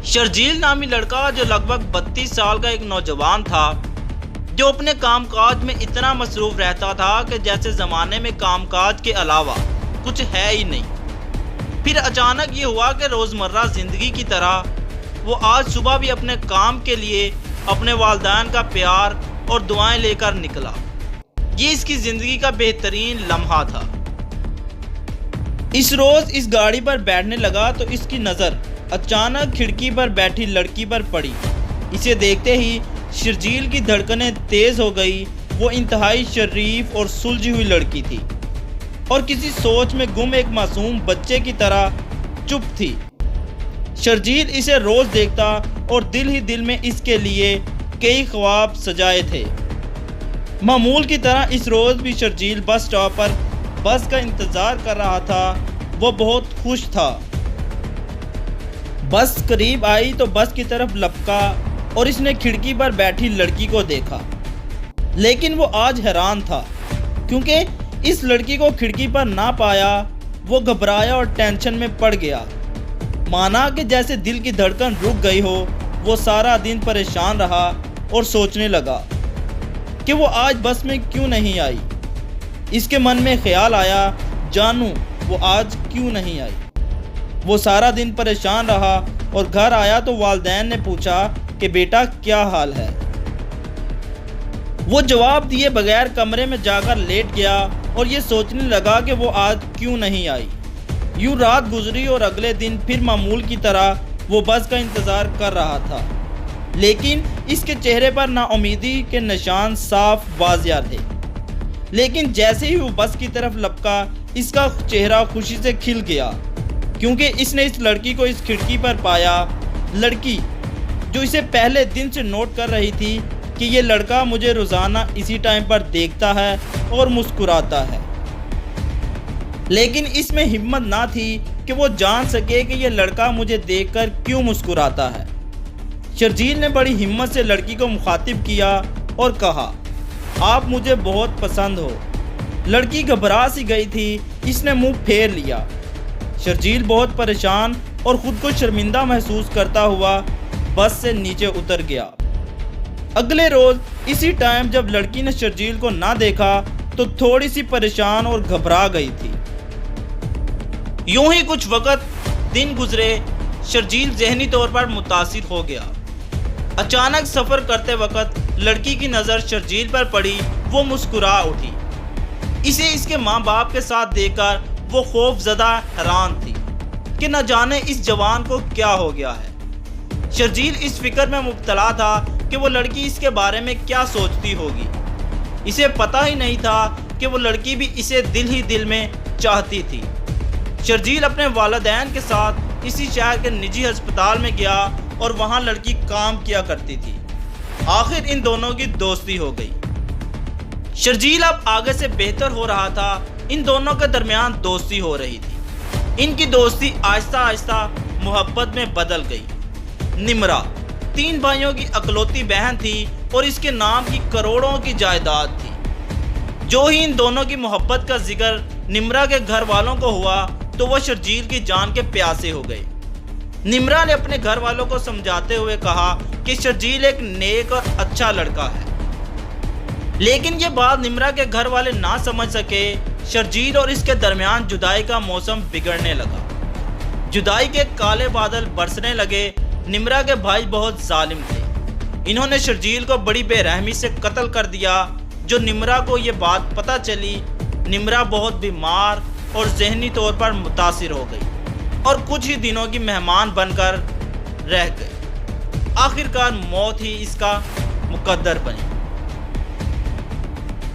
شرجیل نامی لڑکا جو لگ بھگ 32 سال کا ایک نوجوان تھا جو اپنے کام کاج میں اتنا مصروف رہتا تھا کہ جیسے زمانے میں کام کاج کے علاوہ کچھ ہے ہی نہیں۔ پھر اچانک یہ ہوا کہ روزمرہ زندگی کی طرح وہ آج صبح بھی اپنے کام کے لیے اپنے والدین کا پیار اور دعائیں لے کر نکلا۔ یہ اس کی زندگی کا بہترین لمحہ تھا۔ اس روز اس گاڑی پر بیٹھنے لگا تو اس کی نظر اچانک کھڑکی پر بیٹھی لڑکی پر پڑی۔ اسے دیکھتے ہی شرجیل کی دھڑکنیں تیز ہو گئی۔ وہ انتہائی شریف اور سلجھی ہوئی لڑکی تھی اور کسی سوچ میں گم ایک معصوم بچے کی طرح چپ تھی۔ شرجیل اسے روز دیکھتا اور دل ہی دل میں اس کے لیے کئی خواب سجائے تھے۔ معمول کی طرح اس روز بھی شرجیل بس سٹاپ پر بس کا انتظار کر رہا تھا۔ وہ بہت خوش تھا۔ بس قریب آئی تو بس کی طرف لپکا اور اس نے کھڑکی پر بیٹھی لڑکی کو دیکھا، لیکن وہ آج حیران تھا کیونکہ اس لڑکی کو کھڑکی پر نہ پایا۔ وہ گھبرایا اور ٹینشن میں پڑ گیا، مانا کہ جیسے دل کی دھڑکن رک گئی ہو۔ وہ سارا دن پریشان رہا اور سوچنے لگا کہ وہ آج بس میں کیوں نہیں آئی۔ اس کے من میں خیال آیا، جانوں وہ آج کیوں نہیں آئی۔ وہ سارا دن پریشان رہا اور گھر آیا تو والدین نے پوچھا کہ بیٹا کیا حال ہے۔ وہ جواب دیے بغیر کمرے میں جا کر لیٹ گیا اور یہ سوچنے لگا کہ وہ آج کیوں نہیں آئی۔ یوں رات گزری اور اگلے دن پھر معمول کی طرح وہ بس کا انتظار کر رہا تھا، لیکن اس کے چہرے پر نا امیدی کے نشان صاف واضح تھے۔ لیکن جیسے ہی وہ بس کی طرف لپکا اس کا چہرہ خوشی سے کھل گیا کیونکہ اس نے اس لڑکی کو اس کھڑکی پر پایا۔ لڑکی جو اسے پہلے دن سے نوٹ کر رہی تھی کہ یہ لڑکا مجھے روزانہ اسی ٹائم پر دیکھتا ہے اور مسکراتا ہے، لیکن اس میں ہمت نہ تھی کہ وہ جان سکے کہ یہ لڑکا مجھے دیکھ کر کیوں مسکراتا ہے۔ شرجیل نے بڑی ہمت سے لڑکی کو مخاطب کیا اور کہا، آپ مجھے بہت پسند ہو۔ لڑکی گھبرا سی گئی تھی، اس نے منہ پھیر لیا۔ شرجیل بہت پریشان اور خود کو شرمندہ محسوس کرتا ہوا بس سے نیچے اتر گیا۔ اگلے روز اسی ٹائم جب لڑکی نے شرجیل کو نہ دیکھا تو تھوڑی سی پریشان اور گھبرا گئی تھی۔ یوں ہی کچھ وقت دن گزرے۔ شرجیل ذہنی طور پر متاثر ہو گیا۔ اچانک سفر کرتے وقت لڑکی کی نظر شرجیل پر پڑی۔ وہ مسکرا اٹھی۔ اسے اس کے ماں باپ کے ساتھ دیکھ کر وہ خوف زدہ حیران تھی کہ نہ جانے اس جوان کو کیا ہو گیا ہے۔ شرجیل اس فکر میں مبتلا تھا کہ وہ لڑکی اس کے بارے میں کیا سوچتی ہوگی۔ اسے پتہ ہی نہیں تھا کہ وہ لڑکی بھی اسے دل ہی دل میں چاہتی تھی۔ شرجیل اپنے والدین کے ساتھ اسی شہر کے نجی ہسپتال میں گیا اور وہاں لڑکی کام کیا کرتی تھی۔ آخر ان دونوں کی دوستی ہو گئی۔ شرجیل اب آگے سے بہتر ہو رہا تھا۔ ان دونوں کے درمیان دوستی ہو رہی تھی۔ ان کی دوستی آہستہ آہستہ محبت میں بدل گئی۔ نمرا 3 بھائیوں کی اکلوتی بہن تھی اور اس کے نام کی کروڑوں کی جائیداد تھی۔ جو ہی ان دونوں کی محبت کا ذکر نمرا کے گھر والوں کو ہوا تو وہ شرجیل کی جان کے پیاسے ہو گئے۔ نمرا نے اپنے گھر والوں کو سمجھاتے ہوئے کہا کہ شرجیل ایک نیک اور اچھا لڑکا ہے، لیکن یہ بات نمرا کے گھر والے نہ سمجھ سکے۔ شرجیل اور اس کے درمیان جدائی کا موسم بگڑنے لگا۔ جدائی کے کالے بادل برسنے لگے۔ نمرا کے بھائی بہت ظالم تھے۔ انہوں نے شرجیل کو بڑی بے رحمی سے قتل کر دیا۔ جو نمرا کو یہ بات پتہ چلی، نمرا بہت بیمار اور ذہنی طور پر متاثر ہو گئی اور کچھ ہی دنوں کی مہمان بن کر رہ گئی۔ آخرکار موت ہی اس کا مقدر بنی۔